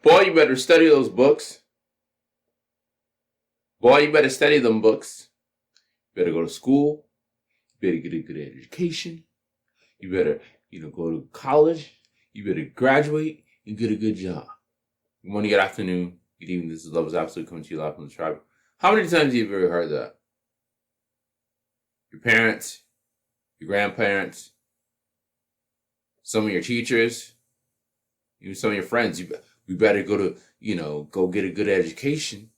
Boy, you better study those books. Boy, you better study them books. You better go to school. You better get a good education. You better, go to college. You better graduate and get a good job. Good morning, good afternoon, good evening. This is Love is Absolute coming to you live from the tribe. How many times have you ever heard that? Your parents, your grandparents, some of your teachers, even some of your friends. We better go to, go get a good education.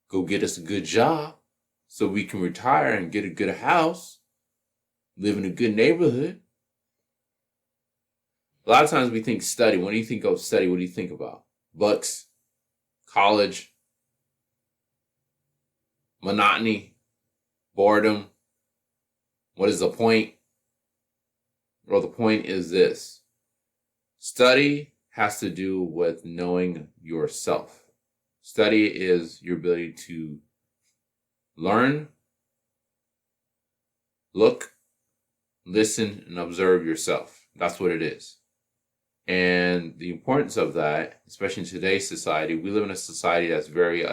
Go get us a good job so we can retire and get a good house, live in a good neighborhood. A lot of times we think study. When you think of study, what do you think about? Books, college, monotony, boredom. What is the point? Well, the point is this. Study has to do with knowing yourself. Study is your ability to learn, look, listen, and observe yourself. That's what it is. And the importance of that, especially in today's society, we live in a society that's very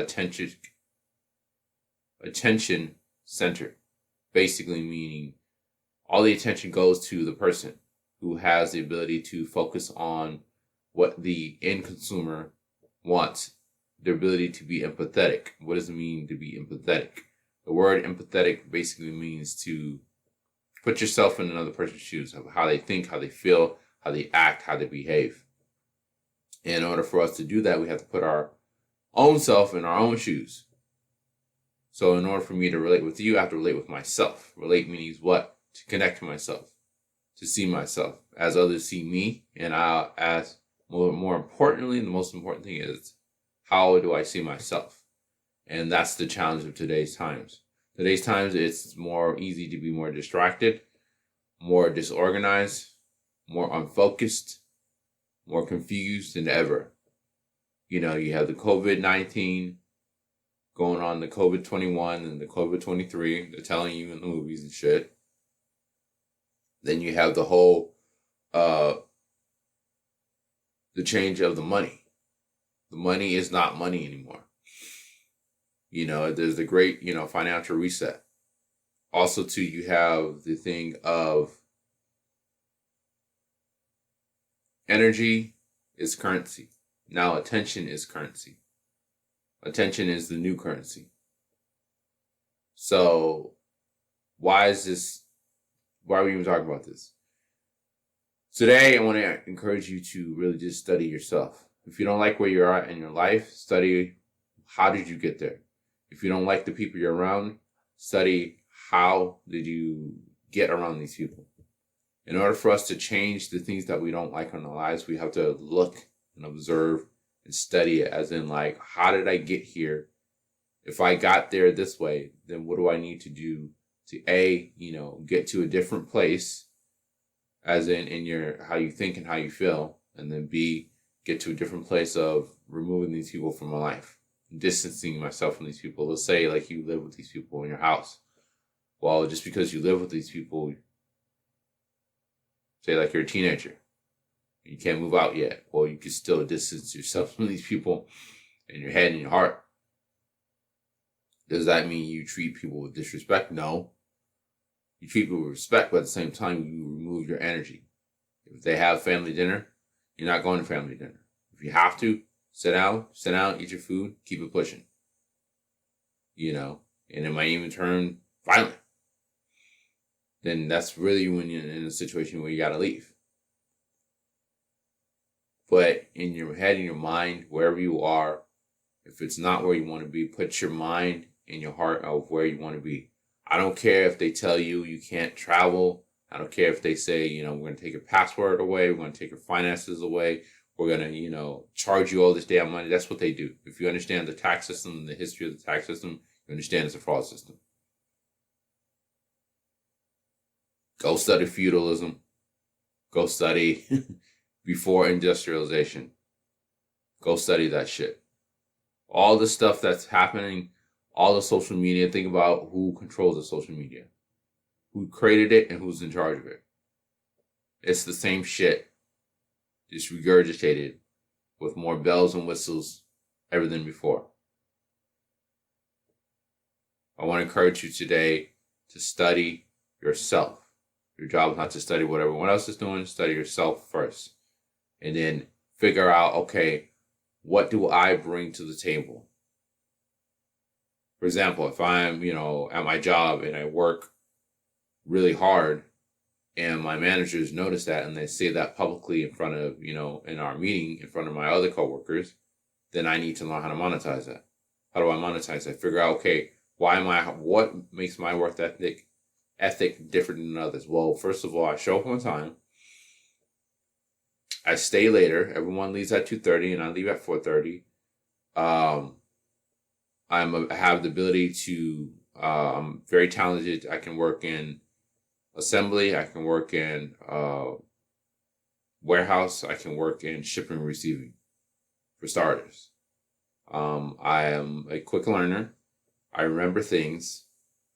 attention-centered. Basically meaning all the attention goes to the person who has the ability to focus on what the end consumer wants. Their ability to be empathetic. What does it mean to be empathetic? The word empathetic basically means to put yourself in another person's shoes, of how they think, how they feel, how they act, how they behave. In order for us to do that, we have to put our own self in our own shoes. So in order for me to relate with you, I have to relate with myself. Relate means what? To connect to myself, to see myself as others see me, and as more importantly, the most important thing is, how do I see myself? And that's the challenge of today's times. Today's times, it's more easy to be more distracted, more disorganized, more unfocused, more confused than ever. You have the COVID-19 going on, the COVID-21 and the COVID-23. They're telling you in the movies and shit. Then you have the whole, the change of the money. The money is not money anymore. There's the great, financial reset. Also, too, you have the thing of energy is currency. Now, attention is currency. Attention is the new currency. So, why are we even talking about this? Today, I want to encourage you to really just study yourself. If you don't like where you're at in your life, study how did you get there. If you don't like the people you're around, study how did you get around these people. In order for us to change the things that we don't like in our lives, we have to look and observe and study it, as in, like, how did I get here? If I got there this way, then what do I need to do to get to a different place, as in your how you think and how you feel, and then B, get to a different place of removing these people from my life, distancing myself from these people. Let's say, like, you live with these people in your house. Well, just because you live with these people, say like you're a teenager, you can't move out yet. Well, you can still distance yourself from these people in your head and your heart. Does that mean you treat people with disrespect? No. You treat people with respect, but at the same time, you remove your energy. If they have family dinner, you're not going to family dinner. If you have to, sit down, eat your food, keep it pushing. And it might even turn violent. Then that's really when you're in a situation where you got to leave. But in your head, in your mind, wherever you are, if it's not where you want to be, put your mind and your heart of where you want to be. I don't care if they tell you you can't travel. I don't care if they say, we're going to take your passport away. We're going to take your finances away. We're going to, charge you all this damn money. That's what they do. If you understand the tax system and the history of the tax system, you understand it's a fraud system. Go study feudalism. Go study before industrialization. Go study that shit. All the stuff that's happening, all the social media, think about who controls the social media. Who created it and who's in charge of it. It's the same shit, just regurgitated with more bells and whistles ever than before. I want to encourage you today to study yourself. Your job is not to study what everyone else is doing. Study yourself first. And then figure out, okay, what do I bring to the table? For example, if I'm, at my job and I work really hard and my managers notice that and they say that publicly in front of, in our meeting, in front of my other coworkers, then I need to learn how to monetize that. How do I monetize that? Figure out, okay, what makes my work ethic different than others? Well, first of all, I show up on time. I stay later. Everyone leaves at 2:30 and I leave at 4:30. I have the ability to, I'm very talented. I can work in assembly. I can work in warehouse. I can work in shipping and receiving, for starters. I am a quick learner. I remember things.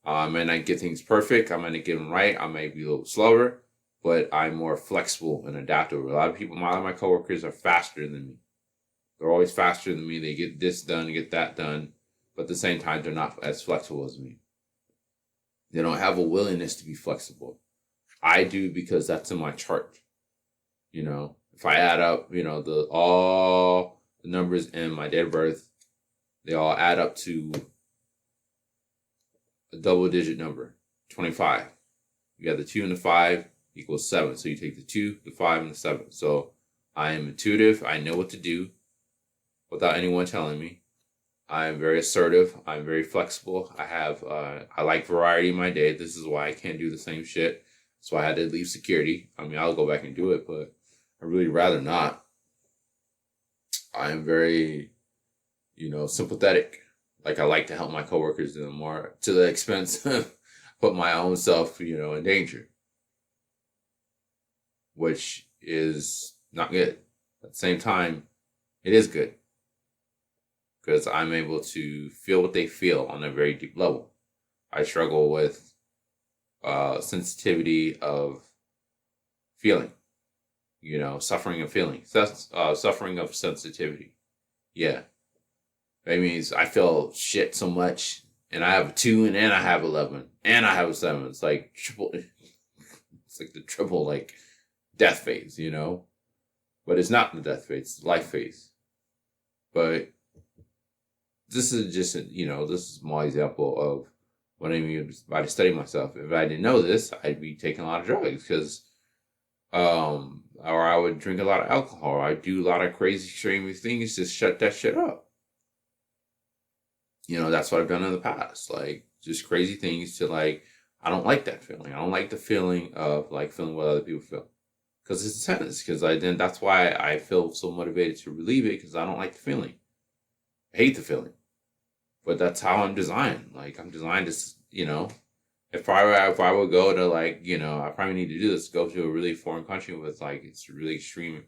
I may not get things perfect. I might not get them right. I may be a little slower, but I'm more flexible and adaptable. A lot of my coworkers are faster than me. They're always faster than me. They get this done, get that done. But at the same time, they're not as flexible as me. They don't have a willingness to be flexible. I do, because that's in my chart. If I add up, all the numbers in my date of birth, they all add up to a double-digit number, 25. You got the 2 and the 5 equals 7. So you take the 2, the 5, and the 7. So I am intuitive. I know what to do without anyone telling me. I am very assertive. I'm very flexible. I like variety in my day. This is why I can't do the same shit. That's why I had to leave security. I mean, I'll go back and do it, but I'd really rather not. I am very, sympathetic. Like, I like to help my coworkers do more, to the expense of put my own self, in danger, which is not good. At the same time, it is good, because I'm able to feel what they feel on a very deep level. I struggle with sensitivity of feeling, suffering of feeling, suffering of sensitivity. Yeah. That means I feel shit so much, and I have a 2 and I have 11 and I have a 7. It's like triple. It's like the triple, death phase, but it's not the death phase, it's the life phase. But this is just, this is my example of what I mean by to study myself. If I didn't know this, I'd be taking a lot of drugs, because, or I would drink a lot of alcohol. I'd do a lot of crazy, extreme things to shut that shit up. That's what I've done in the past. Just crazy things to, I don't like that feeling. I don't like the feeling of, feeling what other people feel. Because it's intense. That's why I feel so motivated to relieve it, because I don't like the feeling. I hate the feeling. But that's how I'm designed. I'm designed to, if I would go to, I probably need to do this, go to a really foreign country with, it's a really extreme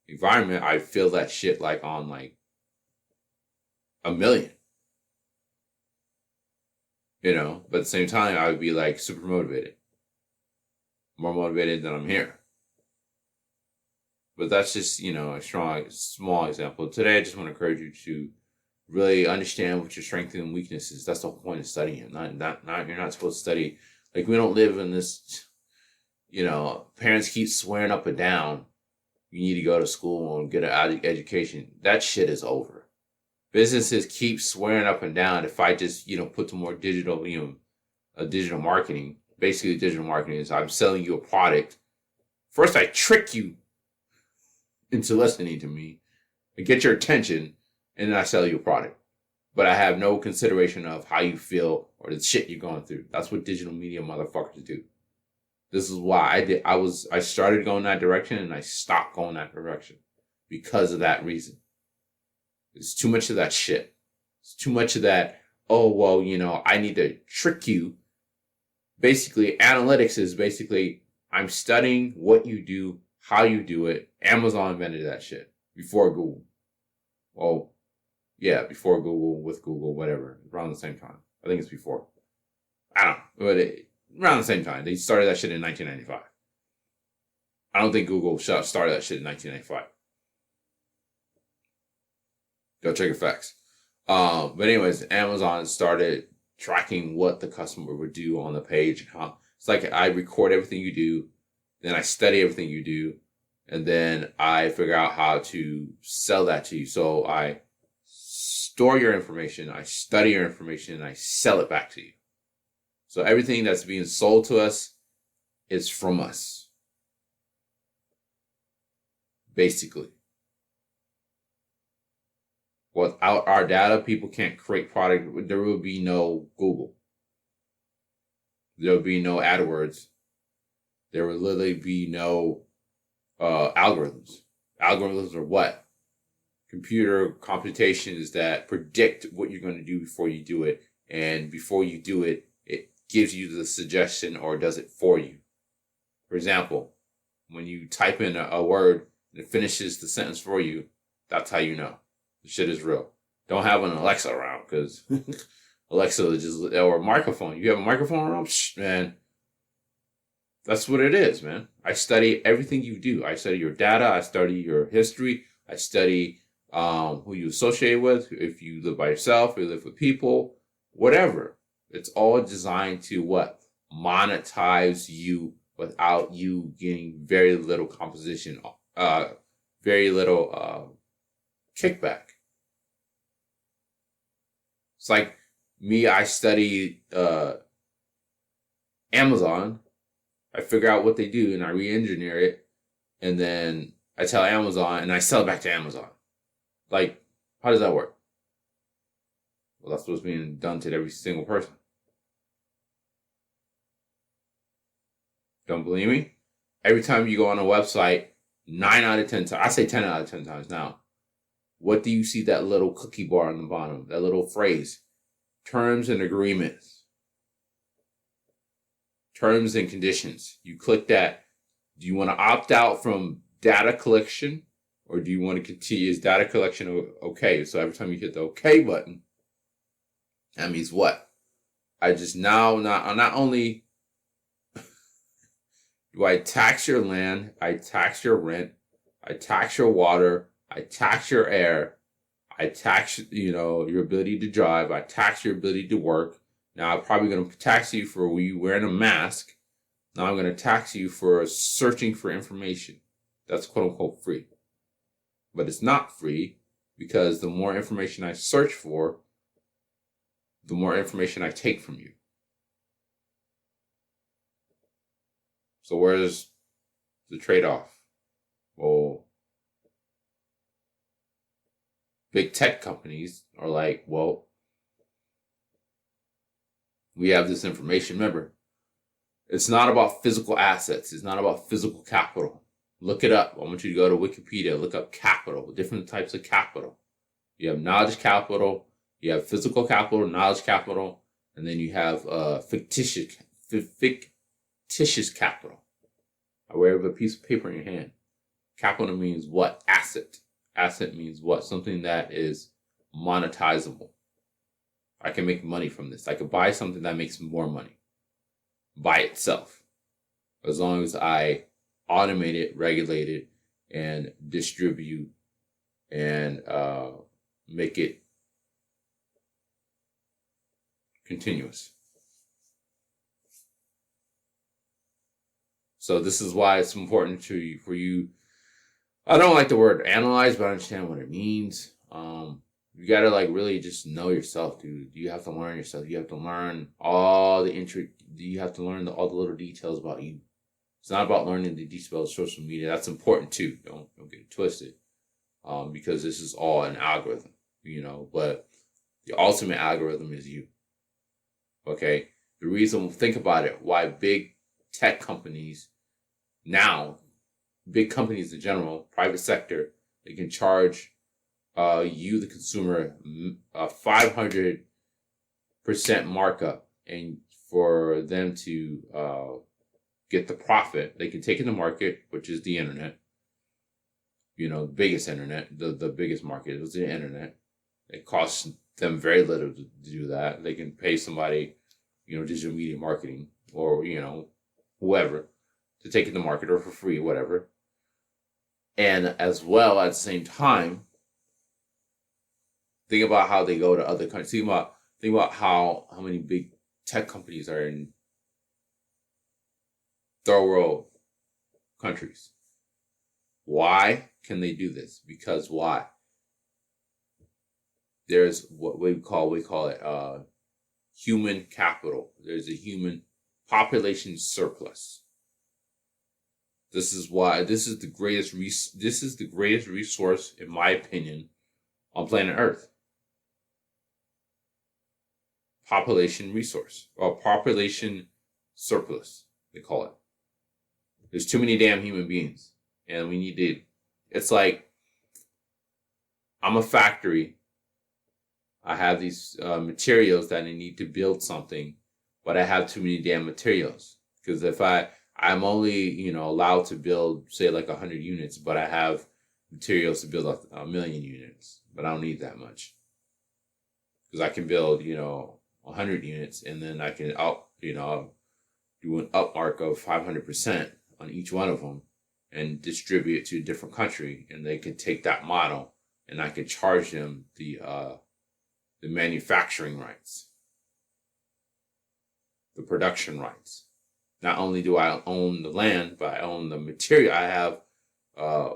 environment, I feel that shit, on, a million. But at the same time, I would be, super motivated. More motivated than I'm here. But that's just, a small example. Today, I just want to encourage you to really understand what your strengths and weaknesses. That's the whole point of studying. Not you're not supposed to study. We don't live in this, parents keep swearing up and down, you need to go to school and get an education. That shit is over. Businesses keep swearing up and down, if I just, put some more digital, digital marketing. Basically, digital marketing is I'm selling you a product. First, I trick you into listening to me, I get your attention, and then I sell you a product. But I have no consideration of how you feel or the shit you're going through. That's what digital media motherfuckers do. This is why I started going that direction, and I stopped going that direction because of that reason. It's too much of that shit. It's too much of that, I need to trick you. Basically, analytics is basically, I'm studying what you do, how you do it. Amazon invented that shit before Google. Well, yeah, before Google, with Google, whatever, around the same time. I think it's before. I don't know, but around the same time. They started that shit in 1995. I don't think Google started that shit in 1995. Go check your facts. But anyways, Amazon started tracking what the customer would do on the page and how it's like I record everything you do, then I study everything you do, and then I figure out how to sell that to you. So I store your information, I study your information, and I sell it back to you. So everything that's being sold to us is from us, basically. Without our data, people can't create product. There will be no Google. There will be no AdWords. There will literally be no algorithms. Algorithms are what? Computer computations that predict what you're going to do before you do it. And before you do it, it gives you the suggestion or does it for you. For example, when you type in a word and it finishes the sentence for you, that's how you know. The shit is real. Don't have an Alexa around because Alexa is just, or a microphone. You have a microphone around? Psh, man. That's what it is, man. I study everything you do. I study your data. I study your history. I study who you associate with. If you live by yourself, if you live with people, whatever. It's all designed to what? Monetize you without you getting very little composition, very little kickback. It's like me, I study Amazon. I figure out what they do and I re-engineer it. And then I tell Amazon and I sell it back to Amazon. Like, how does that work? Well, that's what's being done to every single person. Don't believe me? Every time you go on a website, 9 out of 10 times, I say 10 out of 10 times now, what do you see that little cookie bar on the bottom? That little phrase. Terms and agreements. Terms and conditions. You click that. Do you want to opt out from data collection? Or do you want to continue? Is data collection okay? So every time you hit the okay button, that means what? I just now, not only do I tax your land, I tax your rent, I tax your water, I tax your air. I tax, your ability to drive. I tax your ability to work. Now I'm probably going to tax you for you wearing a mask. Now I'm going to tax you for searching for information. That's quote unquote free. But it's not free because the more information I search for, the more information I take from you. So where's the trade-off? Well, big tech companies are like, well, we have this information. Remember, it's not about physical assets. It's not about physical capital. Look it up. I want you to go to Wikipedia, look up capital, different types of capital. You have knowledge capital, you have physical capital, knowledge capital, and then you have fictitious capital. I wear a piece of paper in your hand. Capital means what? Asset. Asset means what? Something that is monetizable. I can make money from this. I could buy something that makes more money by itself. As long as I automate it, regulate it, and distribute and make it continuous. So this is why it's important for you. I don't like the word analyze, but I understand what it means. You gotta really just know yourself, dude. You have to learn yourself. You have to learn all the you have to learn all the little details about you. It's not about learning the details of social media. That's important too. Don't get it twisted. Because this is all an algorithm, but the ultimate algorithm is you. Okay? The reason, think about it, why big tech companies now, big companies in general, private sector, they can charge you, the consumer, a 500% markup, and for them to get the profit, they can take in the market, which is the internet. The biggest internet, the biggest market was the internet. It costs them very little to do that. They can pay somebody, digital media marketing or, whoever to take in the market or for free, whatever. And as well, at the same time, Think about how they go to other countries. Think about how many big tech companies are in third world countries. Why can they do this? Because why? There's what we call it human capital. There's a human population surplus. This is why this is the greatest resource, in my opinion, on planet Earth. Population resource, or population surplus, they call it. There's too many damn human beings, and we need to. It's like I'm a factory. I have these materials that I need to build something, but I have too many damn materials. Because if I'm only allowed to build, say, like 100 units, but I have materials to build a million units, but I don't need that much. Because I can build 100 units, and then I can do an upmark of 500% on each one of them and distribute it to a different country, and they could take that model, and I could charge them the manufacturing rights, the production rights. Not only do I own the land, but I own the material. I have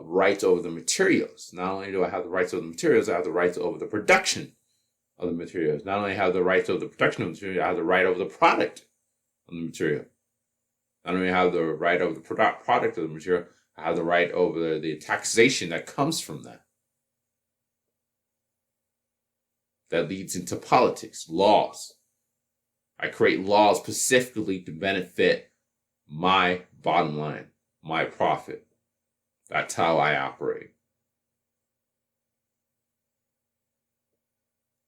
rights over the materials. Not only do I have the rights over the materials, I have the rights over the production of the materials. Not only have the rights over the production of the material, I have the right over the product of the material. Not only have the right over the product of the material, I have the right over the taxation that comes from that. That leads into politics, laws. I create laws specifically to benefit my bottom line, my profit. That's how I operate.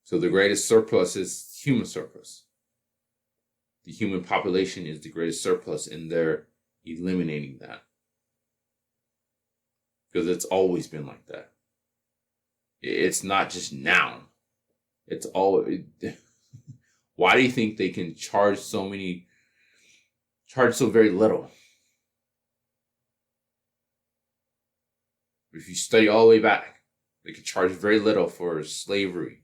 So the greatest surplus is human surplus. The human population is the greatest surplus, and they're eliminating that. Because it's always been like that. It's not just now. It's always. Why do you think they can charge so very little? If you study all the way back, they could charge very little for slavery.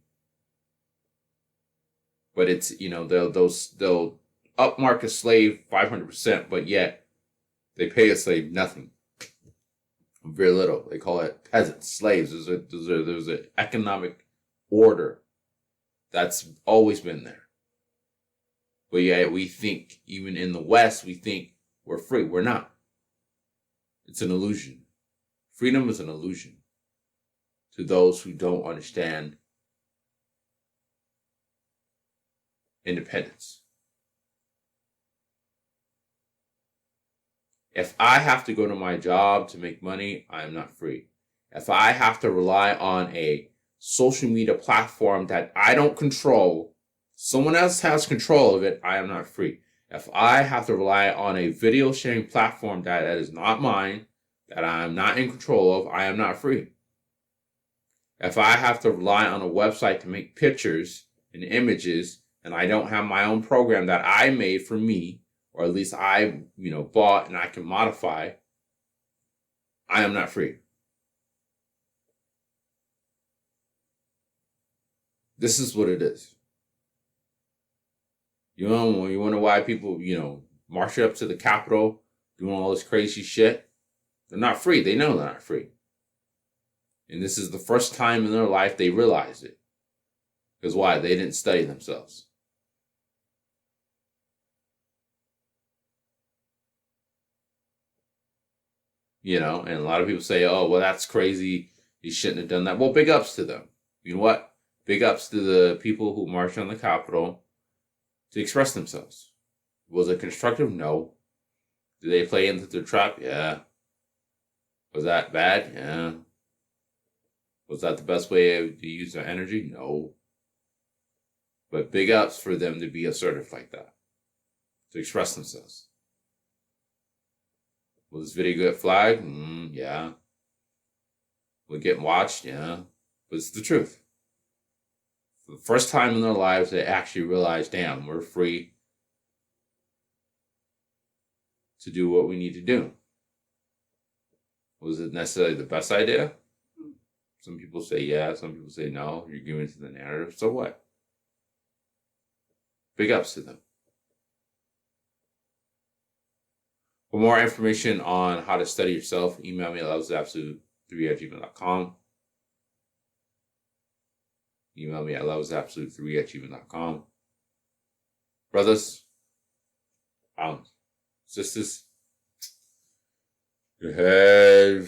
But it's, they'll upmark a slave 500%, but yet they pay a slave nothing. Very little. They call it peasants, slaves. There's an economic order that's always been there. But yeah, we think, even in the West, we think we're free. We're not. It's an illusion. Freedom is an illusion to those who don't understand independence. If I have to go to my job to make money, I am not free. If I have to rely on a social media platform that I don't control, someone else has control of it, I am not free. If I have to rely on a video sharing platform that is not mine, that I am not in control of, I am not free. If I have to rely on a website to make pictures and images, and I don't have my own program that I made for me, or at least I, bought and I can modify, I am not free. This is what it is. You wonder why people, march up to the Capitol doing all this crazy shit? They're not free. They know they're not free. And this is the first time in their life they realize it. Because why? They didn't study themselves. And a lot of people say, oh, well, that's crazy. You shouldn't have done that. Well, big ups to them. You know what? Big ups to the people who marched on the Capitol to express themselves. Was it constructive? No. Did they play into the trap? Yeah. Was that bad? Yeah. Was that the best way to use their energy? No. But big ups for them to be assertive like that. To express themselves. Will this video get flagged? Yeah. Will it get watched? Yeah. But it's the truth. For the first time in their lives, they actually realize, damn, we're free to do what we need to do. Was it necessarily the best idea? Some people say yeah, some people say no. You're giving to the narrative. So what? Big ups to them. For more information on how to study yourself, email me at lovesablute3@gmail.com. Email me at lovesablute3@gmail.com. Brothers, sisters, good head.